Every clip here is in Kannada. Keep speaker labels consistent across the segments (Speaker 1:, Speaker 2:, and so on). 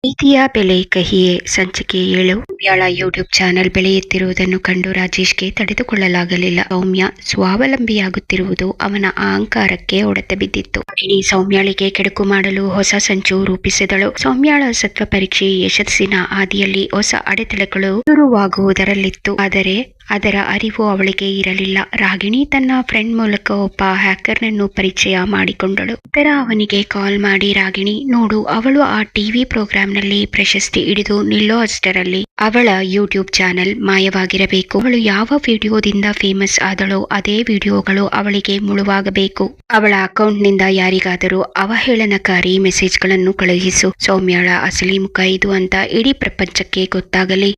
Speaker 1: ಪ್ರೀತಿಯ ಬೆಲೆ ಕಹಿಯೇ ಸಂಚಿಕೆ 7. ಸೌಮ್ಯಾಳ ಯೂಟ್ಯೂಬ್ ಚಾನೆಲ್ ಬೆಳೆಯುತ್ತಿರುವುದನ್ನು ಕಂಡು ರಾಜೇಶ್ಗೆ ತಡೆದುಕೊಳ್ಳಲಾಗಲಿಲ್ಲ. ಸೌಮ್ಯ ಸ್ವಾವಲಂಬಿಯಾಗುತ್ತಿರುವುದು ಅವನ ಅಹಂಕಾರಕ್ಕೆ ಹೊಡೆತ ಬಿದ್ದಿತ್ತು. ಸೌಮ್ಯಾಳಿಗೆ ಕೆಡುಕು ಮಾಡಲು ಹೊಸ ಸಂಚು ರೂಪಿಸಿದಳು. ಸೌಮ್ಯಾಳ ಸತ್ವ ಪರೀಕ್ಷೆ ಯಶಸ್ಸಿನ ಹಾದಿಯಲ್ಲಿ ಹೊಸ ಅಡೆತಡೆಗಳು ಶುರುವಾಗುವುದರಲ್ಲಿತ್ತು. ಆದರೆ ಅದರ ಅರಿವು ಅವಳಿಗೆ ಇರಲಿಲ್ಲ. ರಾಗಿಣಿ ತನ್ನ ಫ್ರೆಂಡ್ ಮೂಲಕ ಒಬ್ಬ ಹ್ಯಾಕರ್ನನ್ನು ಪರಿಚಯ ಮಾಡಿಕೊಂಡಳು. ನಂತರ ಅವನಿಗೆ ಕಾಲ್ ಮಾಡಿ, ರಾಗಿಣಿ ನೋಡು, ಅವಳು ಆ ಟಿವಿ ಪ್ರೋಗ್ರಾಂನಲ್ಲಿ ಪ್ರಶಸ್ತಿ ಹಿಡಿದು ನಿಲ್ಲೋ ಅಷ್ಟರಲ್ಲಿ ಅವಳ ಯೂಟ್ಯೂಬ್ ಚಾನೆಲ್ ಮಾಯವಾಗಿರಬೇಕು. ಅವಳು ಯಾವ ವಿಡಿಯೋದಿಂದ ಫೇಮಸ್ ಆದಳೋ ಅದೇ ವಿಡಿಯೋಗಳು ಅವಳಿಗೆ ಮುಳುವಾಗಬೇಕು. ಅವಳ ಅಕೌಂಟ್ನಿಂದ ಯಾರಿಗಾದರೂ ಅವಹೇಳನಕಾರಿ ಮೆಸೇಜ್ಗಳನ್ನು ಕಳುಹಿಸು. ಸೌಮ್ಯಾಳ ಅಸಲಿ ಮುಖ ಇದು ಅಂತ ಇಡೀ ಪ್ರಪಂಚಕ್ಕೆ ಗೊತ್ತಾಗಲಿ.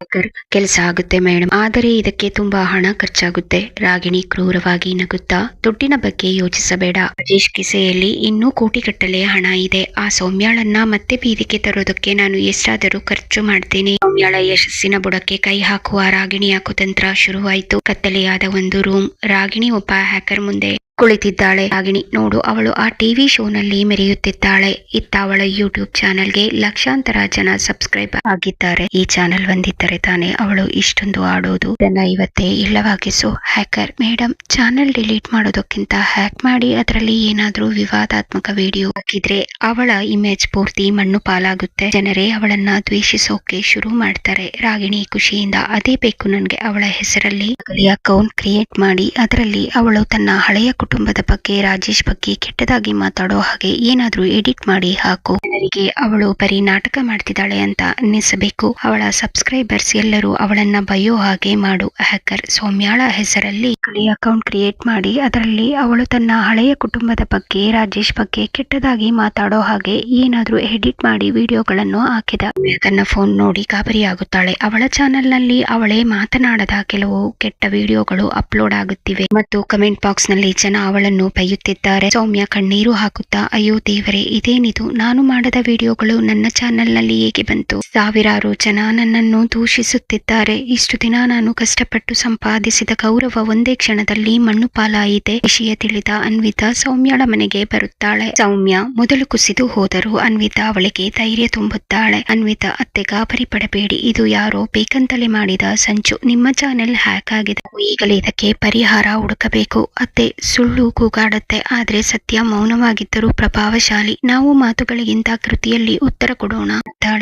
Speaker 1: ಕೆಲಸ ಆಗುತ್ತೆ ಮೇಡಮ್, ಆದರೆ ಇದಕ್ಕೆ ತುಂಬಾ ಹಣ ಖರ್ಚಾಗುತ್ತೆ. ರಾಗಿಣಿ ಕ್ರೂರವಾಗಿ ನಗುತ್ತಾ, ದುಡ್ಡಿನ ಬಗ್ಗೆ ಯೋಚಿಸಬೇಡ. ರಾಜೇಶ್ ಕಿಸೆಯಲ್ಲಿ ಇನ್ನೂ ಕೋಟಿಗಟ್ಟಲೆ ಹಣ ಇದೆ. ಆ ಸೌಮ್ಯಾಳನ್ನ ಮತ್ತೆ ಬೀದಿಗೆ ತರೋದಕ್ಕೆ ನಾನು ಎಷ್ಟಾದರೂ ಖರ್ಚು ಮಾಡ್ತೀನಿ. ಸೌಮ್ಯಾಳ ಯಶಸ್ಸಿನ ಬುಡಕ್ಕೆ ಕೈ ಹಾಕುವ ರಾಗಿಣಿಯ ಕುತಂತ್ರ ಶುರುವಾಯಿತು. ಕತ್ತಲೆಯಾದ ಒಂದು ರೂಮ್. ರಾಗಿಣಿ ಒಬ್ಬ ಹ್ಯಾಕರ್ ಮುಂದೆ ಕುಳಿತಿದ್ದಾಳೆ. ರಾಗಿಣಿ ನೋಡು, ಅವಳು ಆ ಟಿವಿ ಶೋನಲ್ಲಿ ಮೆರೆಯುತ್ತಿದ್ದಾಳೆ. ಇತ್ತ ಅವಳ ಯೂಟ್ಯೂಬ್ ಚಾನೆಲ್ಗೆ ಲಕ್ಷಾಂತರ ಜನ ಸಬ್ಸ್ಕ್ರೈಬರ್ ಆಗಿದ್ದಾರೆ. ಈ ಚಾನೆಲ್ ಒಂದಿದ್ದರೆ ತಾನೇ ಅವಳು ಇಷ್ಟೊಂದು ಆಡೋದು. ಇದನ್ನ ಇವತ್ತೇ ಇಲ್ಲವಾಗಿಸು. ಹ್ಯಾಕರ್ ಮೇಡಮ್, ಚಾನೆಲ್ ಡಿಲೀಟ್ ಮಾಡೋದಕ್ಕಿಂತ ಹ್ಯಾಕ್ ಮಾಡಿ ಅದರಲ್ಲಿ ಏನಾದ್ರೂ ವಿವಾದಾತ್ಮಕ ವಿಡಿಯೋ ಹಾಕಿದ್ರೆ ಅವಳ ಇಮೇಜ್ ಪೂರ್ತಿ ಮಣ್ಣು ಪಾಲಾಗುತ್ತೆ. ಜನರೇ ಅವಳನ್ನ ದ್ವೇಷಿಸೋಕೆ ಶುರು ಮಾಡ್ತಾರೆ. ರಾಗಿಣಿ ಖುಷಿಯಿಂದ, ಅದೇ ಬೇಕು ನನ್ಗೆ. ಅವಳ ಹೆಸರಲ್ಲಿ ಅಕೌಂಟ್ ಕ್ರಿಯೇಟ್ ಮಾಡಿ ಅದರಲ್ಲಿ ಅವಳು ತನ್ನ ಹಳೆಯ ಕುಟುಂಬದ ಬಗ್ಗೆ, ರಾಜೇಶ್ ಬಗ್ಗೆ ಕೆಟ್ಟದಾಗಿ ಮಾತಾಡೋ ಹಾಗೆ ಏನಾದ್ರೂ ಎಡಿಟ್ ಮಾಡಿ ಹಾಕು. ಜನರಿಗೆ ಅವಳು ಬರೀ ನಾಟಕ ಮಾಡ್ತಿದ್ದಾಳೆ ಅಂತ ಅನ್ನಿಸಬೇಕು. ಅವಳ ಸಬ್ಸ್ಕ್ರೈಬರ್ಸ್ ಎಲ್ಲರೂ ಅವಳನ್ನ ಬಯ್ಯೋ ಹಾಗೆ ಮಾಡು. ಹ್ಯಾಕರ್ ಸೌಮ್ಯಾಳ ಹೆಸರಲ್ಲಿ ಅಕೌಂಟ್ ಕ್ರಿಯೇಟ್ ಮಾಡಿ ಅದರಲ್ಲಿ ಅವಳು ತನ್ನ ಹಳೆಯ ಕುಟುಂಬದ ಬಗ್ಗೆ, ರಾಜೇಶ್ ಬಗ್ಗೆ ಕೆಟ್ಟದಾಗಿ ಮಾತಾಡೋ ಹಾಗೆ ಏನಾದ್ರೂ ಎಡಿಟ್ ಮಾಡಿ ವಿಡಿಯೋಗಳನ್ನು ಹಾಕಿದ. ತನ್ನ ಫೋನ್ ನೋಡಿ ಗಾಬರಿಯಾಗುತ್ತಾಳೆ. ಅವಳ ಚಾನೆಲ್ ನಲ್ಲಿ ಅವಳೇ ಮಾತನಾಡದ ಕೆಲವು ಕೆಟ್ಟ ವಿಡಿಯೋಗಳು ಅಪ್ಲೋಡ್ ಆಗುತ್ತಿವೆ ಮತ್ತು ಕಮೆಂಟ್ ಬಾಕ್ಸ್ ನಲ್ಲಿ ಜನ ಅವಳನ್ನು ಬೈಯುತ್ತಿದ್ದಾರೆ. ಸೌಮ್ಯ ಕಣ್ಣೀರು ಹಾಕುತ್ತಾ, ಅಯ್ಯೋ ದೇವರೇ, ಇದೇನಿದು? ನಾನು ಮಾಡದ ವಿಡಿಯೋಗಳು ನನ್ನ ಚಾನೆಲ್ ನಲ್ಲಿ ಹೇಗೆ ಬಂತು? ಸಾವಿರಾರು ಜನ ನನ್ನನ್ನು ದೂಷಿಸುತ್ತಿದ್ದಾರೆ. ಇಷ್ಟು ದಿನ ನಾನು ಕಷ್ಟಪಟ್ಟು ಸಂಪಾದಿಸಿದ ಗೌರವ ಒಂದೇ ಕ್ಷಣದಲ್ಲಿ ಮಣ್ಣು ಪಾಲಾಯಿದೆ. ವಿಷಯ ತಿಳಿದ ಅನ್ವಿತಾ ಸೌಮ್ಯಾಳ ಮನೆಗೆ ಬರುತ್ತಾಳೆ. ಸೌಮ್ಯ ಮೊದಲು ಕುಸಿದು ಹೋದರು. ಅನ್ವಿತಾ ಅವಳಿಗೆ ಧೈರ್ಯ ತುಂಬುತ್ತಾಳೆ. ಅನ್ವಿತಾ, ಅತ್ತೆ ಗಾಬರಿ ಪಡಬೇಡಿ, ಇದು ಯಾರೋ ಬೇಕಂತಲೇ ಮಾಡಿದ ಸಂಚು. ನಿಮ್ಮ ಚಾನೆಲ್ ಹ್ಯಾಕ್ ಆಗಿದೆ. ಈಗಲೇ ಇದಕ್ಕೆ ಪರಿಹಾರ ಹುಡುಕಬೇಕು. ಅತ್ತೆ ಸುಳ್ಳು ಕೂಗಾಡುತ್ತೆ, ಆದ್ರೆ ಸತ್ಯ ಮೌನವಾಗಿದ್ದರೂ ಪ್ರಭಾವಶಾಲಿ. ನಾವು ಮಾತುಗಳಿಗಿಂತ ಕೃತಿಯಲ್ಲಿ ಉತ್ತರ ಕೊಡೋಣ.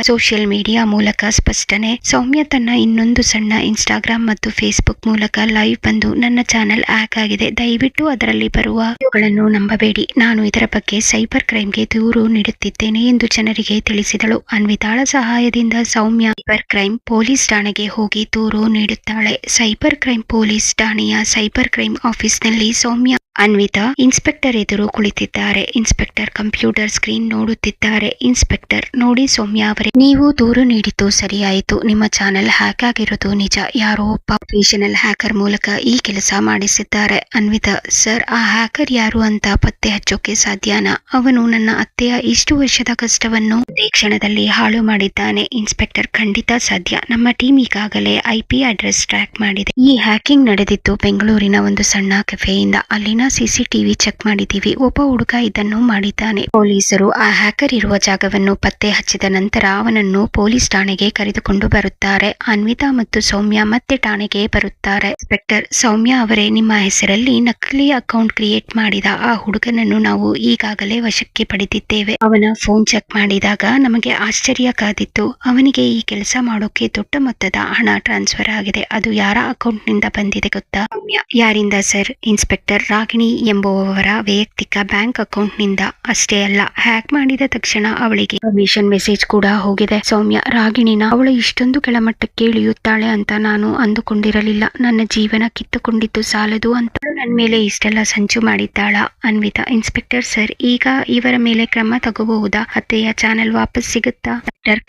Speaker 1: ಸೋಷಿಯಲ್ ಮೀಡಿಯಾ ಮೂಲಕ ಸ್ಪಷ್ಟನೆ. ಸೌಮ್ಯ ತನ್ನ ಇನ್ನೊಂದು ಸಣ್ಣ ಇನ್ಸ್ಟಾಗ್ರಾಮ್ ಮತ್ತು ಫೇಸ್ಬುಕ್ ಮೂಲಕ ಲೈವ್ ಬಂದು, ನನ್ನ ಚಾನೆಲ್ ಹ್ಯಾಕ್ ಆಗಿದೆ, ದಯವಿಟ್ಟು ಅದರಲ್ಲಿ ಬರುವ ವಿಡಿಯೋಗಳನ್ನು ನಂಬಬೇಡಿ. ನಾನು ಇದರ ಬಗ್ಗೆ ಸೈಬರ್ ಕ್ರೈಮ್ಗೆ ದೂರು ನೀಡುತ್ತಿದ್ದೇನೆ ಎಂದು ಜನರಿಗೆ ತಿಳಿಸಿದಳು. ಅನ್ವಿತಾಳ ಸಹಾಯದಿಂದ ಸೌಮ್ಯ ಸೈಬರ್ ಕ್ರೈಮ್ ಪೊಲೀಸ್ ಠಾಣೆಗೆ ಹೋಗಿ ದೂರು ನೀಡುತ್ತಾಳೆ. ಸೈಬರ್ ಕ್ರೈಮ್ ಪೊಲೀಸ್ ಠಾಣೆಯ ಸೈಬರ್ ಕ್ರೈಮ್ ಆಫೀಸ್ನಲ್ಲಿ ಸೌಮ್ಯ, ಅನ್ವಿತಾ ಇನ್ಸ್ಪೆಕ್ಟರ್ ಎದುರು ಕುಳಿತಿದ್ದಾರೆ. ಇನ್ಸ್ಪೆಕ್ಟರ್ ಕಂಪ್ಯೂಟರ್ ಸ್ಕ್ರೀನ್ ನೋಡುತ್ತಿದ್ದಾರೆ. ಇನ್ಸ್ಪೆಕ್ಟರ್, ನೋಡಿ ಸೌಮ್ಯ ಅವರೇ, ನೀವು ದೂರು ನೀಡಿದ್ದು ಸರಿಯಾಯಿತು. ನಿಮ್ಮ ಚಾನೆಲ್ ಹ್ಯಾಕ್ ಆಗಿರೋದು ನಿಜ. ಯಾರೋ ಒಬ್ಬ ಪ್ರೊಫೆಷನಲ್ ಹ್ಯಾಕರ್ ಮೂಲಕ ಈ ಕೆಲಸ ಮಾಡಿಸಿದ್ದಾರೆ. ಅನ್ವಿತಾ, ಸರ್, ಆ ಹ್ಯಾಕರ್ ಯಾರು ಅಂತ ಪತ್ತೆ ಹಚ್ಚೋಕೆ ಸಾಧ್ಯನಾ? ಅವನು ನನ್ನ ಅತ್ತೆಯ ಇಷ್ಟು ವರ್ಷದ ಕಷ್ಟವನ್ನು ಅದೇ ಕ್ಷಣದಲ್ಲಿ ಹಾಳು ಮಾಡಿದ್ದಾನೆ. ಇನ್ಸ್ಪೆಕ್ಟರ್, ಖಂಡಿತ ಸಾಧ್ಯ. ನಮ್ಮ ಟೀಮ್ ಈಗಾಗಲೇ IP ಅಡ್ರೆಸ್ ಟ್ರ್ಯಾಕ್ ಮಾಡಿದೆ. ಈ ಹ್ಯಾಕಿಂಗ್ ನಡೆದಿದ್ದು ಬೆಂಗಳೂರಿನ ಒಂದು ಸಣ್ಣ ಕೆಫೆಯಿಂದ. ಅಲ್ಲಿನ CCTV ಚೆಕ್ ಮಾಡಿದೀವಿ. ಒಬ್ಬ ಹುಡುಗ ಇದನ್ನು ಮಾಡಿದ್ದಾನೆ. ಪೊಲೀಸರು ಆ ಹ್ಯಾಕರ್ ಇರುವ ಜಾಗವನ್ನು ಪತ್ತೆ ಹಚ್ಚಿದ ನಂತರ ಅವನನ್ನು ಪೊಲೀಸ್ ಠಾಣೆಗೆ ಕರೆದುಕೊಂಡು ಬರುತ್ತಾರೆ. ಅನ್ವಿತಾ ಮತ್ತು ಸೌಮ್ಯ ಮತ್ತೆ ಠಾಣೆಗೆ ಬರುತ್ತಾರೆ. ಇನ್ಸ್ಪೆಕ್ಟರ್, ಸೌಮ್ಯ ಅವರೇ, ನಿಮ್ಮ ಹೆಸರಲ್ಲಿ ನಕಲಿ ಅಕೌಂಟ್ ಕ್ರಿಯೇಟ್ ಮಾಡಿದ ಆ ಹುಡುಗನನ್ನು ನಾವು ಈಗಾಗಲೇ ವಶಕ್ಕೆ ಪಡೆದಿದ್ದೇವೆ. ಅವನ ಫೋನ್ ಚೆಕ್ ಮಾಡಿದಾಗ ನಮಗೆ ಆಶ್ಚರ್ಯ ಕಾದಿತ್ತು. ಅವನಿಗೆ ಈ ಕೆಲಸ ಮಾಡೋಕೆ ದೊಡ್ಡ ಮೊತ್ತದ ಹಣ ಟ್ರಾನ್ಸ್ಫರ್ ಆಗಿದೆ. ಅದು ಯಾರ ಅಕೌಂಟ್ ನಿಂದ ಬಂದಿದೆ ಗೊತ್ತಾ? ಸೌಮ್ಯ, ಯಾರಿಂದ ಸರ್? ಇನ್ಸ್ಪೆಕ್ಟರ್, ರಾಗಿಣಿ ಎಂಬುವವರ ವೈಯಕ್ತಿಕ ಬ್ಯಾಂಕ್ ಅಕೌಂಟ್ ನಿಂದ. ಅಷ್ಟೇ ಅಲ್ಲ, ಹ್ಯಾಕ್ ಮಾಡಿದ ತಕ್ಷಣ ಅವಳಿಗೆ ಪರ್ಮಿಷನ್ ಮೆಸೇಜ್ ಕೂಡ ಹೋಗಿದೆ. ಸೌಮ್ಯ, ರಾಗಿಣಿನ ಅವಳು ಇಷ್ಟೊಂದು ಕೆಳಮಟ್ಟಕ್ಕೆ ಇಳಿಯುತ್ತಾಳೆ ಅಂತ ನಾನು ಅಂದುಕೊಂಡಿರಲಿಲ್ಲ. ನನ್ನ ಜೀವನ ಕಿತ್ತುಕೊಂಡಿದ್ದು ಸಾಲದು ಅಂತ ನನ್ನ ಮೇಲೆ ಇಷ್ಟೆಲ್ಲ ಸಂಚು ಮಾಡಿದ್ದಾಳ. ಅನ್ವಿತಾ, ಇನ್ಸ್ಪೆಕ್ಟರ್ ಸರ್, ಈಗ ಇವರ ಮೇಲೆ ಕ್ರಮ ತಗೋಬಹುದಾ? ಅತ್ತೆಯ ಚಾನೆಲ್ ವಾಪಸ್ ಸಿಗುತ್ತಾ?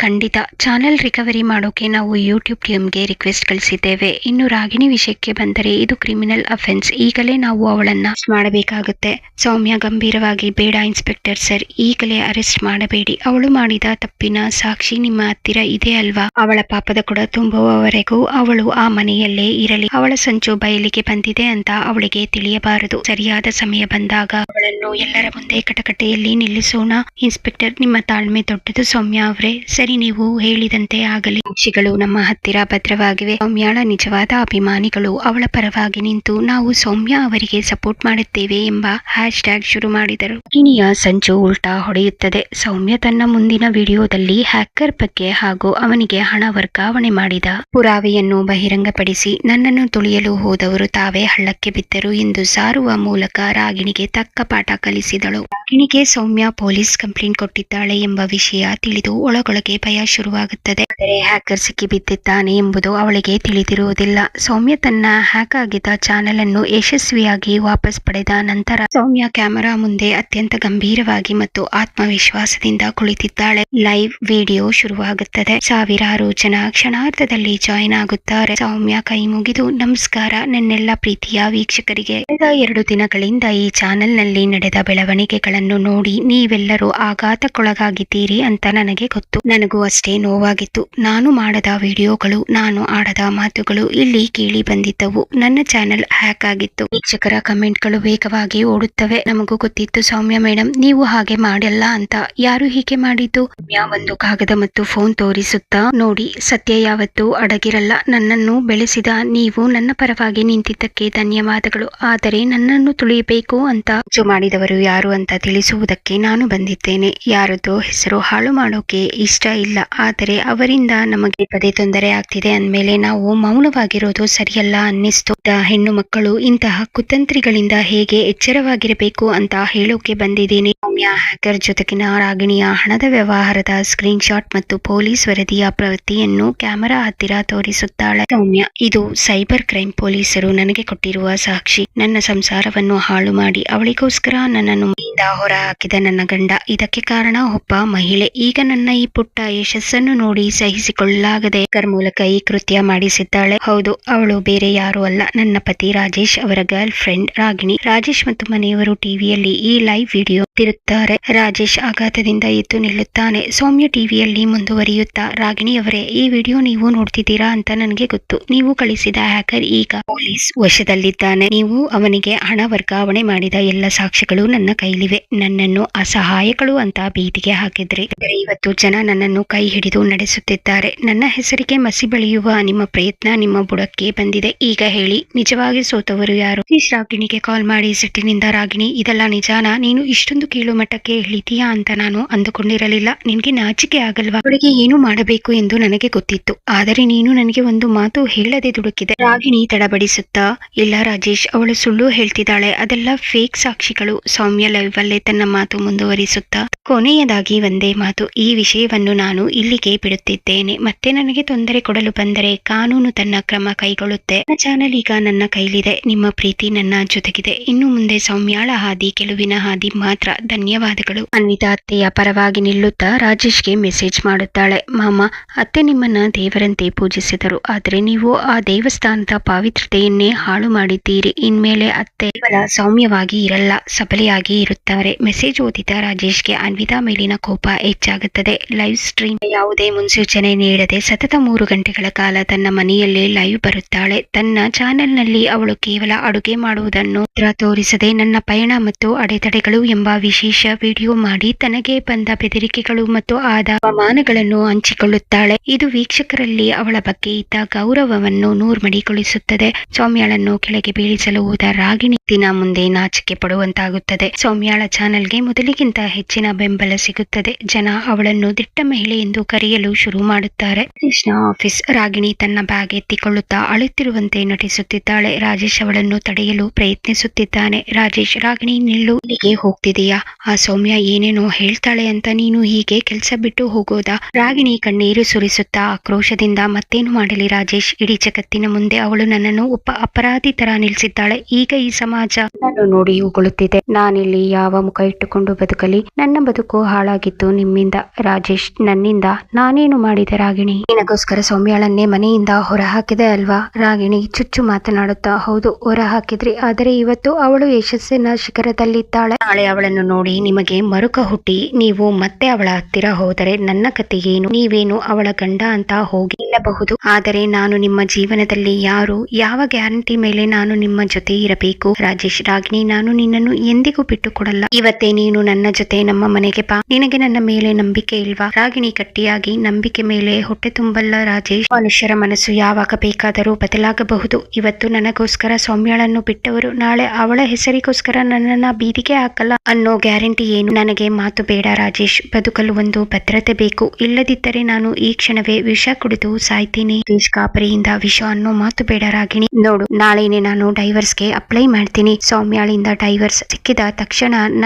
Speaker 1: ಖಂಡಿತ. ಚಾನೆಲ್ ರಿಕವರಿ ಮಾಡೋಕೆ ನಾವು ಯೂಟ್ಯೂಬ್ ಟೀಮ್ಗೆ ರಿಕ್ವೆಸ್ಟ್ ಕಳಿಸಿದ್ದೇವೆ. ಇನ್ನು ರಾಗಿಣಿ ವಿಷಯಕ್ಕೆ ಬಂದರೆ ಇದು ಕ್ರಿಮಿನಲ್ ಅಫೆನ್ಸ್. ಈಗಲೇ ನಾವು ಅವಳನ್ನ ಅರೆಸ್ಟ್ ಮಾಡಬೇಕಾಗುತ್ತೆ. ಸೌಮ್ಯ ಗಂಭೀರವಾಗಿ, ಬೇಡ ಇನ್ಸ್ಪೆಕ್ಟರ್ ಸರ್, ಈಗಲೇ ಅರೆಸ್ಟ್ ಮಾಡಬೇಡಿ. ಅವಳು ಮಾಡಿದ ತಪ್ಪಿನ ಸಾಕ್ಷಿ ನಿಮ್ಮ ಹತ್ತಿರ ಇದೆ ಅಲ್ವಾ? ಅವಳ ಪಾಪದ ಕೂಡ ತುಂಬುವವರೆಗೂ ಅವಳು ಆ ಮನೆಯಲ್ಲೇ ಇರಲಿ. ಅವಳ ಸಂಚು ಬಯಲಿಗೆ ಬಂದಿದೆ ಅಂತ ಅವಳಿಗೆ ತಿಳಿಯಬಾರದು. ಸರಿಯಾದ ಸಮಯ ಬಂದಾಗ ಅವಳನ್ನು ಎಲ್ಲರ ಮುಂದೆ ಕಟಕಟೆಯಲ್ಲಿ ನಿಲ್ಲಿಸೋಣ. ಇನ್ಸ್ಪೆಕ್ಟರ್, ನಿಮ್ಮ ತಾಳ್ಮೆ ದೊಡ್ಡದು ಸೌಮ್ಯ ಅವರೇ. ಸರಿ, ನೀವು ಹೇಳಿದಂತೆ ಆಗಲಿ. ಸಾಕ್ಷಿಗಳು ನಮ್ಮ ಹತ್ತಿರ ಭದ್ರವಾಗಿವೆ. ಸೌಮ್ಯಾಳ ನಿಜವಾದ ಅಭಿಮಾನಿಗಳು ಅವಳ ಪರವಾಗಿ ನಿಂತು ನಾವು ಸೌಮ್ಯ ಅವರಿಗೆ ಸಪೋರ್ಟ್ ಮಾಡುತ್ತೇವೆ ಎಂಬ ಹ್ಯಾಶ್ ಟ್ಯಾಗ್ ಶುರು ಮಾಡಿದರು. ರಾಗಿಣಿಯ ಸಂಚು ಉಲ್ಟಾ ಹೊಡೆಯುತ್ತದೆ. ಸೌಮ್ಯ ತನ್ನ ಮುಂದಿನ ವಿಡಿಯೋದಲ್ಲಿ ಹ್ಯಾಕರ್ ಬಗ್ಗೆ ಹಾಗೂ ಅವನಿಗೆ ಹಣ ವರ್ಗಾವಣೆ ಮಾಡಿದ ಪುರಾವೆಯನ್ನು ಬಹಿರಂಗಪಡಿಸಿ ನನ್ನನ್ನು ತುಳಿಯಲು ಹೋದವರು ತಾವೇ ಹಳ್ಳಕ್ಕೆ ಬಿದ್ದರು ಎಂದು ಸಾರುವ ಮೂಲಕ ರಾಗಿಣಿಗೆ ತಕ್ಕ ಪಾಠ ಕಲಿಸಿದಳು. ರಾಗಿಣಿಗೆ ಸೌಮ್ಯ ಪೊಲೀಸ್ ಕಂಪ್ಲೇಂಟ್ ಕೊಟ್ಟಿದ್ದಾಳೆ ಎಂಬ ವಿಷಯ ತಿಳಿದು ಒಳಗೊಳಗೆ ಭಯ ಶುರುವಾಗುತ್ತದೆ. ಆದರೆ ಹ್ಯಾಕರ್ ಸಿಕ್ಕಿ ಬಿದ್ದಿದ್ದಾನೆ ಎಂಬುದು ಅವಳಿಗೆ ತಿಳಿದಿರುವುದಿಲ್ಲ. ಸೌಮ್ಯ ತನ್ನ ಹ್ಯಾಕ್ ಆಗಿದ್ದ ಚಾನೆಲ್ ಅನ್ನು ಯಶಸ್ವಿಯಾಗಿ ವಾಪಸ್ ಪಡೆದ ನಂತರ ಸೌಮ್ಯ ಕ್ಯಾಮೆರಾ ಮುಂದೆ ಅತ್ಯಂತ ಗಂಭೀರವಾಗಿ ಮತ್ತು ಆತ್ಮವಿಶ್ವಾಸದಿಂದ ಕುಳಿತಿದ್ದಾಳೆ. ಲೈವ್ ವಿಡಿಯೋ ಶುರುವಾಗುತ್ತದೆ. ಸಾವಿರಾರು ಜನ ಕ್ಷಣಾರ್ಧದಲ್ಲಿ ಜಾಯಿನ್ ಆಗುತ್ತಾರೆ. ಸೌಮ್ಯ ಕೈ ಮುಗಿದು, ನಮಸ್ಕಾರ ನನ್ನೆಲ್ಲ ಪ್ರೀತಿಯ ವೀಕ್ಷಕರಿಗೆ. ಕಳೆದ 2 ದಿನಗಳಿಂದ ಈ ಚಾನೆಲ್ ನಲ್ಲಿ ನಡೆದ ಬೆಳವಣಿಗೆಗಳನ್ನು ನೋಡಿ ನೀವೆಲ್ಲರೂ ಆಘಾತಕ್ಕೊಳಗಾಗಿದ್ದೀರಿ ಅಂತ ನನಗೆ ಗೊತ್ತು. ನನಗೂ ಅಷ್ಟೇ ನೋವಾಗಿತ್ತು. ನಾನು ಮಾಡದ ವಿಡಿಯೋಗಳು, ನಾನು ಆಡದ ಮಾತುಗಳು ಇಲ್ಲಿ ಕೇಳಿ ಬಂದಿದ್ದವು. ನನ್ನ ಚಾನೆಲ್ ಹ್ಯಾಕ್ ಆಗಿತ್ತು. ವೀಕ್ಷಕರ ಕಮೆಂಟ್ಗಳು ವೇಗವಾಗಿ ಓಡುತ್ತವೆ. ನಮಗೂ ಗೊತ್ತಿತ್ತು ಸೌಮ್ಯ ಮೇಡಮ್, ನೀವು ಹಾಗೆ ಮಾಡಲ್ಲ ಅಂತ. ಯಾರು ಹೀಗೆ ಮಾಡಿದ್ದು? ಸೌಮ್ಯ ಒಂದು ಕಾಗದ ಮತ್ತು ಫೋನ್ ತೋರಿಸುತ್ತಾ, ನೋಡಿ, ಸತ್ಯ ಯಾವತ್ತೂ ಅಡಗಿರಲ್ಲ. ನನ್ನನ್ನು ಬೆಳೆಸಿದ ನೀವು ನನ್ನ ಪರವಾಗಿ ನಿಂತಿದ್ದಕ್ಕೆ ಧನ್ಯವಾದಗಳು. ಆದರೆ ನನ್ನನ್ನು ತುಳಿಯಬೇಕು ಅಂತ ಮಾಡಿದವರು ಯಾರು ಅಂತ ತಿಳಿಸುವುದಕ್ಕೆ ನಾನು ಬಂದಿದ್ದೇನೆ. ಯಾರದೋ ಹೆಸರು ಹಾಳು ಮಾಡೋಕೆ ಇಷ್ಟ ಇಲ್ಲ. ಆದರೆ ಅವರಿಂದ ನಮಗೆ ಪದೇ ತೊಂದರೆ ಆಗ್ತಿದೆ ಅಂದ್ಮೇಲೆ ನಾವು ಮೌನವಾಗಿರೋದು ಸರಿಯಲ್ಲ ಅನ್ನಿಸ್ತು. ಹೆಣ್ಣು ಮಕ್ಕಳು ಇಂತಹ ಕುತಂತ್ರಿಗಳಿಂದ ಹೇಗೆ ಎಚ್ಚರವಾಗಿರಬೇಕು ಅಂತ ಹೇಳೋಕೆ ಬಂದಿದ್ದೀನಿ. ಸೌಮ್ಯ ಹ್ಯಾಕರ್ ಜೊತೆಗಿನ ರಾಗಿಣಿಯ ಹಣದ ವ್ಯವಹಾರದ ಸ್ಕ್ರೀನ್ ಶಾಟ್ ಮತ್ತು ಪೊಲೀಸ್ ವರದಿಯ ಪ್ರತಿಯನ್ನು ಕ್ಯಾಮೆರಾ ಹತ್ತಿರ ತೋರಿಸುತ್ತಾಳೆ. ಸೌಮ್ಯ, ಇದು ಸೈಬರ್ ಕ್ರೈಮ್ ಪೊಲೀಸರು ನನಗೆ ಕೊಟ್ಟಿರುವ ಸಾಕ್ಷಿ. ನನ್ನ ಸಂಸಾರವನ್ನು ಹಾಳು ಮಾಡಿ ಅವಳಿಗೋಸ್ಕರ ನನ್ನನ್ನು ಮನೆಯಿಂದ ಹೊರ ಹಾಕಿದ ನನ್ನ ಗಂಡ. ಇದಕ್ಕೆ ಕಾರಣ ಒಬ್ಬ ಮಹಿಳೆ. ಈಗ ನನ್ನ ಈ ಪುಟ್ಟ ಯಶಸ್ಸನ್ನು ನೋಡಿ ಸಹಿಸಿಕೊಳ್ಳಲಾಗದೆ ಮೂಲಕ ಈ ಕೃತ್ಯ ಮಾಡಿಸಿದ್ದಾಳೆ. ಹೌದು, ಅವಳು ಬೇರೆ ಯಾರು ಅಲ್ಲ, ನನ್ನ ಪತಿ ರಾಜೇಶ್ ಅವರ ಗರ್ಲ್ ಫ್ರೆಂಡ್ ರಾಗಿಣಿ. ರಾಜೇಶ್ ಮತ್ತು ಮನೆಯವರು ಟಿವಿಯಲ್ಲಿ ಈ ಲೈವ್ ವಿಡಿಯೋ ತಿರುತ್ತಾರೆ. ರಾಜೇಶ್ ಆಘಾತದಿಂದ ಎದ್ದು ನಿಲ್ಲುತ್ತಾನೆ. ಸೌಮ್ಯ ಟಿವಿಯಲ್ಲಿ ಮುಂದುವರಿಯುತ್ತಾ, ರಾಗಿಣಿಯವರೇ, ಈ ವಿಡಿಯೋ ನೀವು ನೋಡ್ತಿದ್ದೀರಾ ಅಂತ ನನಗೆ ಗೊತ್ತು. ನೀವು ಕಳಿಸಿದ ಹ್ಯಾಕರ್ ಈಗ ಪೊಲೀಸ್ ವಶದಲ್ಲಿದ್ದಾನೆ. ನೀವು ಅವನಿಗೆ ಹಣ ವರ್ಗಾವಣೆ ಮಾಡಿದ ಎಲ್ಲ ಸಾಕ್ಷ್ಯಗಳು ನನ್ನ ಕೈಲಿವೆ. ನನ್ನನ್ನು ಅಸಹಾಯಕಳು ಅಂತ ಬೀದಿಗೆ ಹಾಕಿದ್ರಿ. ಇವತ್ತು ಜನ ನನ್ನನ್ನು ಕೈ ಹಿಡಿದು ನಡೆಸುತ್ತಿದ್ದಾರೆ. ನನ್ನ ಹೆಸರಿಗೆ ಮಸಿ ಬಳಿಯುವ ನಿಮ್ಮ ಪ್ರಯತ್ನ ನಿಮ್ಮ ಬುಡಕ್ಕೆ ಬಂದಿದೆ. ಈಗ ಹೇಳಿ, ನಿಜವಾಗಿ ಸೋತವರು ಯಾರು? ರಾಗಿಣಿಗೆ ಕಾಲ್ ಮಾಡಿ ಸಿಟ್ಟಿನಿಂದ, ರಾಗಿಣಿ, ಇದೆಲ್ಲ ನಿಜಾನಾ? ನೀನು ಇಷ್ಟೊಂದು ಕೀಳು ಮಟ್ಟಕ್ಕೆ ಇಳಿತೀಯಾ ಅಂತ ನಾನು ಅಂದುಕೊಂಡಿರಲಿಲ್ಲ. ನಿನ್ಗೆ ನಾಚಿಕೆ ಆಗಲ್ವಾ? ಅವಳಿಗೆ ಏನು ಮಾಡಬೇಕು ಎಂದು ನನಗೆ ಗೊತ್ತಿತ್ತು. ಆದರೆ ನೀನು ನನಗೆ ಒಂದು ಮಾತು ಹೇಳದೆ ದುಡುಕಿದೆ. ರಾಗಿಣಿ ತಡಬಡಿಸುತ್ತಾ, ಇಲ್ಲ ರಾಜೇಶ್, ಅವಳು ಸುಳ್ಳು ಹೇಳ್ತಿದ್ದಾಳೆ. ಅದೆಲ್ಲ ಫೇಕ್ ಸಾಕ್ಷಿಗಳು. ಸೌಮ್ಯ ಲೈವ್ ಅಲ್ಲೇ ತನ್ನ ಮಾತು ಮುಂದುವರಿಸುತ್ತಾ, ಕೊನೆಯದಾಗಿ ಒಂದೇ ಮಾತು, ಈ ವಿಷಯವನ್ನು ನಾನು ಇಲ್ಲಿಗೆ ಬಿಡುತ್ತಿದ್ದೇನೆ. ಮತ್ತೆ ನನಗೆ ತೊಂದರೆ ಕೊಡಲು ಬಂದರೆ ಕಾನೂನು ತನ್ನ ಕ್ರಮ ಕೈಗೊಳ್ಳುತ್ತೆ. ನನ್ನ ಚಾನೆಲ್ ಈಗ ನನ್ನ ಕೈಲಿದೆ. ನಿಮ್ಮ ಪ್ರೀತಿ ನನ್ನ ಜೊತೆಗಿದೆ. ಇನ್ನು ಮುಂದೆ ಸೌಮ್ಯಾಳ ಹಾದಿ ಗೆಲುವಿನ ಹಾದಿ ಮಾತ್ರ. ಧನ್ಯವಾದಗಳು. ಅನ್ವಿತಾ ಅತ್ತೆಯ ಪರವಾಗಿ ನಿಲ್ಲುತ್ತಾ ರಾಜೇಶ್ಗೆ ಮೆಸೇಜ್ ಮಾಡುತ್ತಾಳೆ. ಮಾಮ, ಅತ್ತೆ ನಿಮ್ಮನ್ನ ದೇವರಂತೆ ಪೂಜಿಸಿದರು. ಆದರೆ ನೀವು ಆ ದೇವಸ್ಥಾನದ ಪಾವಿತ್ರತೆಯನ್ನೇ ಹಾಳು ಮಾಡಿದ್ದೀರಿ. ಇನ್ಮೇಲೆ ಅತ್ತೆ ಕೇವಲ ಸೌಮ್ಯವಾಗಿ ಇರಲ್ಲ, ಸಬಲೆಯಾಗಿ ಇರುತ್ತಾರೆ. ಮೆಸೇಜ್ ಓದಿದ ರಾಜೇಶ್ಗೆ ಅನ್ವಿತಾ ಮೇಲಿನ ಕೋಪ ಹೆಚ್ಚಾಗುತ್ತದೆ. ಲೈವ್ ಸ್ಟ್ರೀಮ್ ಯಾವುದೇ ಮುನ್ಸೂಚನೆ ನೀಡದೆ ಸತತ 3 ಗಂಟೆಗಳ ಕಾಲ ತನ್ನ ಮನೆಯಲ್ಲೇ ಲೈವ್ ಬರುತ್ತಾಳೆ. ತನ್ನ ಚಾನೆಲ್ ನಲ್ಲಿ ಅವಳು ಕೇವಲ ಅಡುಗೆ ಮಾಡುವುದನ್ನು ತೋರಿಸದೆ ನನ್ನ ಪಯಣ ಮತ್ತು ಅಡೆತಡೆಗಳು ಎಂಬ ವಿಶೇಷ ವಿಡಿಯೋ ಮಾಡಿ ತನಗೆ ಬಂದ ಬೆದರಿಕೆಗಳು ಮತ್ತು ಆದ ಅವಮಾನಗಳನ್ನು ಹಂಚಿಕೊಳ್ಳುತ್ತಾಳೆ. ಇದು ವೀಕ್ಷಕರಲ್ಲಿ ಅವಳ ಬಗ್ಗೆ ಇದ್ದ ಗೌರವವನ್ನು ನೂರ್ಮಡಿಗೊಳಿಸುತ್ತದೆ. ಸೌಮ್ಯಾಳನ್ನು ಕೆಳಗೆ ಬೀಳಿಸಲು ಹೋದ ರಾಗಿಣಿ ದಿನ ಮುಂದೆ ನಾಚಿಕೆ ಪಡುವಂತಾಗುತ್ತದೆ. ಸೌಮ್ಯಾಳ ಚಾನೆಲ್ಗೆ ಮೊದಲಿಗಿಂತ ಹೆಚ್ಚಿನ ಬೆಂಬಲ ಸಿಗುತ್ತದೆ. ಜನ ಅವಳನ್ನು ದಿಟ್ಟ ಮಹಿಳೆ ಎಂದು ಕರೆಯಲು ಶುರು ಮಾಡುತ್ತಾರೆ. ಕೃಷ್ಣ ಆಫೀಸ್. ರಾಗಿಣಿ ತನ್ನ ಬ್ಯಾಗ್ ಎತ್ತಿಕೊಳ್ಳುತ್ತಾ ಅಳುತ್ತಿರುವಂತೆ ನಟಿಸುತ್ತಿದ್ದಾಳೆ. ರಾಜೇಶ್ ಅವಳನ್ನು ತಡೆಯಲು ಪ್ರಯತ್ನಿಸುತ್ತಿದ್ದಾನೆ. ರಾಜೇಶ್, ರಾಗಿಣಿ ನಿಲ್ಲು, ಇಲ್ಲಿಗೆ ಹೋಗ್ತಿದೀಯಾ? ಆ ಸೌಮ್ಯ ಏನೇನೋ ಹೇಳ್ತಾಳೆ ಅಂತ ನೀನು ಹೀಗೆ ಕೆಲಸ ಬಿಟ್ಟು ಹೋಗೋದಾ? ರಾಗಿಣಿ ಕಣ್ಣೀರು ಸುರಿಸುತ್ತಾ ಆಕ್ರೋಶದಿಂದ, ಮತ್ತೇನು ಮಾಡಲಿ ರಾಜೇಶ್, ಇಡೀ ಜಗತ್ತಿನ ಮುಂದೆ ಅವಳು ನನ್ನನ್ನು ಒಬ್ಬ ಅಪರಾಧಿ ತರ ನಿಲ್ಸಿದ್ದಾಳೆ. ಈಗ ಈ ಸಮಾಜ ನಾನು ನೋಡಿ ಉಗುಳುತ್ತಿದೆ. ನಾನಿಲ್ಲಿ ಯಾವ ಮುಖ ಇಟ್ಟುಕೊಂಡು ಬದುಕಲಿ? ನನ್ನ ಬದುಕು ಹಾಳಾಗಿತ್ತು ನಿಮ್ಮಿಂದ ರಾಜೇಶ್. ನನ್ನಿಂದ ನಾನೇನು ಮಾಡಿದೆ ರಾಗಿಣಿ? ನಿನಗೋಸ್ಕರ ಸೌಮ್ಯಾಳನ್ನೇ ಮನೆಯಿಂದ ಹೊರ ಹಾಕಿದೆ ಅಲ್ವಾ? ರಾಗಿಣಿ ಚುಚ್ಚು ಮಾತನಾಡುತ್ತಾ, ಹೌದು, ಹೊರ ಹಾಕಿದ್ರಿ. ಆದರೆ ಇವತ್ತು ಅವಳು ಯಶಸ್ಸಿನ ಶಿಖರದಲ್ಲಿದ್ದಾಳೆ. ನಾಳೆ ಅವಳನ್ನು ನೋಡಿ ನಿಮಗೆ ಮರುಕ ಹುಟ್ಟಿ ನೀವು ಮತ್ತೆ ಅವಳ ಹತ್ತಿರ ಹೋದರೆ ನನ್ನ ಕತೆ ಏನು? ನೀವೇನು ಅವಳ ಗಂಡ ಅಂತ ಹೋಗಿ ಇಲ್ಲಬಹುದು. ಆದರೆ ನಾನು ನಿಮ್ಮ ಜೀವನದಲ್ಲಿ ಯಾರು, ಯಾವ ಗ್ಯಾರಂಟಿ ಮೇಲೆ ನಾನು ನಿಮ್ಮ ಜೊತೆ ಇರಬೇಕು? ರಾಜೇಶ್, ರಾಗಿಣಿ, ನಾನು ನಿನ್ನನ್ನು ಎಂದಿಗೂ ಬಿಟ್ಟು ಕೊಡಲ್ಲ. ಇವತ್ತೇ ನೀನು ನನ್ನ ಜೊತೆ ನಮ್ಮ ಮನೆಗೆ ಬಾ. ನಿನಗೆ ನನ್ನ ಮೇಲೆ ನಂಬಿಕೆ ಇಲ್ವಾ? ರಾಗಿಣಿ ಗಟ್ಟಿಯಾಗಿ, ನಂಬಿಕೆ ಮೇಲೆ ಹೊಟ್ಟೆ ತುಂಬಲ್ಲ ರಾಜೇಶ್. ಮನುಷ್ಯರ ಮನಸ್ಸು ಯಾವಾಗ ಬೇಕಾದರೂ ಬದಲಾಗಬಹುದು. ಇವತ್ತು ನನಗೋಸ್ಕರ ಸೌಮ್ಯಳನ್ನು ಬಿಟ್ಟವರು ನಾಳೆ ಅವಳ ಹೆಸರಿಗೋಸ್ಕರ ನನ್ನನ್ನ ಬೀದಿಗೆ ಹಾಕಲ್ಲ ಅನ್ನೋ ಗ್ಯಾರಂಟಿ ಏನು? ನನಗೆ ಮಾತು ಬೇಡ ರಾಜೇಶ್. ಬದುಕಲು ಒಂದು ಭದ್ರತೆ ಬೇಕು. ಇಲ್ಲದಿದ್ದರೆ ನಾನು ಈ ಕ್ಷಣವೇ ವಿಷ ಕುಡಿದು ಸಾಯ್ತೀನಿ. ಕಾಪರಿಯಿಂದ ವಿಷ ಅನ್ನೋ ಮಾತು ಬೇಡ ರಾಗಿಣಿ. ನೋಡು, ನಾಳೆನೆ ನಾನು ಡೈವರ್ಸ್ಗೆ ಅಪ್ಲೈ ಮಾಡ್ತೀನಿ. ಸೌಮ್ಯಾಳಿಂದ ಡೈವರ್ಸ್ ಸಿಕ್ಕಿದ ತಕ್ಷಣ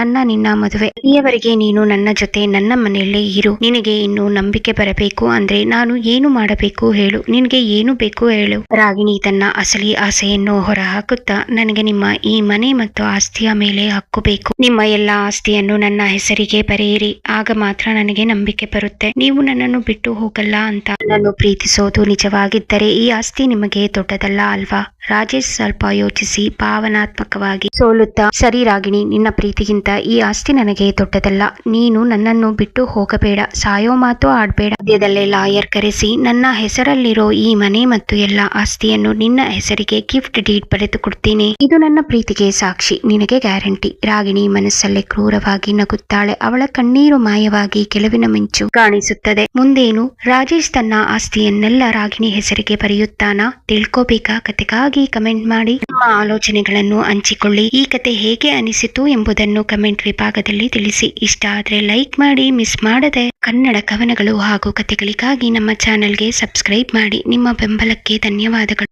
Speaker 1: ನಿನ್ನ ಮದುವೆ. ಇಲ್ಲಿಯವರೆಗೆ ನೀನು ನನ್ನ ಜೊತೆ ನನ್ನ ಮನೆಯಲ್ಲೇ ಇರು. ನಿನಗೆ ಇನ್ನು ನಂಬಿಕೆ ಬರಬೇಕು ಅಂದ್ರೆ ನಾನು ಏನು ಮಾಡಬೇಕು ಹೇಳು? ನಿನಗೆ ಏನು ಬೇಕು ಹೇಳು? ರಾಗಿಣಿ ತನ್ನ ಅಸಲಿ ಆಸೆಯನ್ನು ಹೊರ ಹಾಕುತ್ತಾ, ನನಗೆ ನಿಮ್ಮ ಈ ಮನೆ ಮತ್ತು ಆಸ್ತಿಯ ಮೇಲೆ ಹಕ್ಕು ಬೇಕು. ನಿಮ್ಮ ಎಲ್ಲಾ ಆಸ್ತಿಯನ್ನು ನನ್ನ ಹೆಸರಿಗೆ ಬರೆಯಿರಿ. ಆಗ ಮಾತ್ರ ನನಗೆ ನಂಬಿಕೆ ಬರುತ್ತೆ ನೀವು ನನ್ನನ್ನು ಬಿಟ್ಟು ಹೋಗಲ್ಲ ಅಂತ. ನನ್ನನ್ನು ಪ್ರೀತಿಸೋದು ನಿಜವಾಗಿದ್ದರೆ ಈ ಆಸ್ತಿ ನಿಮಗೆ ದೊಡ್ಡದಲ್ಲ ಅಲ್ವಾ? ರಾಜೇಶ್ ಸ್ವಲ್ಪ ಯೋಚಿಸಿ ಭಾವನಾತ್ಮಕವಾಗಿ ಸೋಲುತ್ತಾ, ಸರಿ ರಾಗಿಣಿ, ನಿನ್ನ ಪ್ರೀತಿಗಿಂತ ಈ ಆಸ್ತಿ ನನಗೆ ದೊಡ್ಡದಲ್ಲ. ನೀನು ನನ್ನನ್ನು ಬಿಟ್ಟು ಹೋಗಬೇಡ. ಸಾಯೋ ಮಾತು ಆಡ್ಬೇಡ. ಸದ್ಯದಲ್ಲೇ ಲಾಯರ್ ಕರೆಸಿ ನನ್ನ ಹೆಸರಲ್ಲಿರೋ ಈ ಮನೆ ಮತ್ತು ಎಲ್ಲ ಆಸ್ತಿಯನ್ನು ನಿನ್ನ ಹೆಸರಿಗೆ ಗಿಫ್ಟ್ ಡೀಡ್ ಬರೆದು ಕೊಡ್ತೀನಿ. ಇದು ನನ್ನ ಪ್ರೀತಿಗೆ ಸಾಕ್ಷಿ. ನಿನಗೆ ಗ್ಯಾರಂಟಿ. ರಾಗಿಣಿ ಮನಸ್ಸಲ್ಲೇ ಕ್ರೂರವಾಗಿ ನಗುತ್ತಾಳೆ. ಅವಳ ಕಣ್ಣೀರು ಮಾಯವಾಗಿ ಗೆಲುವಿನ ಮಿಂಚು ಕಾಣಿಸುತ್ತದೆ. ಮುಂದೇನು? ರಾಜೇಶ್ ತನ್ನ ಆಸ್ತಿಯನ್ನೆಲ್ಲ ರಾಗಿಣಿ ಹೆಸರಿಗೆ ಬರೆಯುತ್ತಾನಾ? ತಿಳ್ಕೋಬೇಕಾ? ಕತೆಗಾಗಿ ಕಮೆಂಟ್ ಮಾಡಿ. ನಿಮ್ಮ ಆಲೋಚನೆಗಳನ್ನು ಹಂಚಿಕೊಳ್ಳಿ. ಈ ಕತೆ ಹೇಗೆ ಅನಿಸಿತು ಎಂಬುದನ್ನು ಕಮೆಂಟ್ ವಿಭಾಗದಲ್ಲಿ ತಿಳಿಸಿ. ಇಷ್ಟ ಆದ್ರೆ ಲೈಕ್ ಮಾಡಿ. ಮಿಸ್ ಮಾಡದೆ ಕನ್ನಡ ಕವನಗಳು ಹಾಗೂ ಕತೆಗಳಿಗಾಗಿ ನಮ್ಮ ಚಾನೆಲ್ಗೆ ಸಬ್ಸ್ಕ್ರೈಬ್ ಮಾಡಿ. ನಿಮ್ಮ ಬೆಂಬಲಕ್ಕೆ ಧನ್ಯವಾದಗಳು.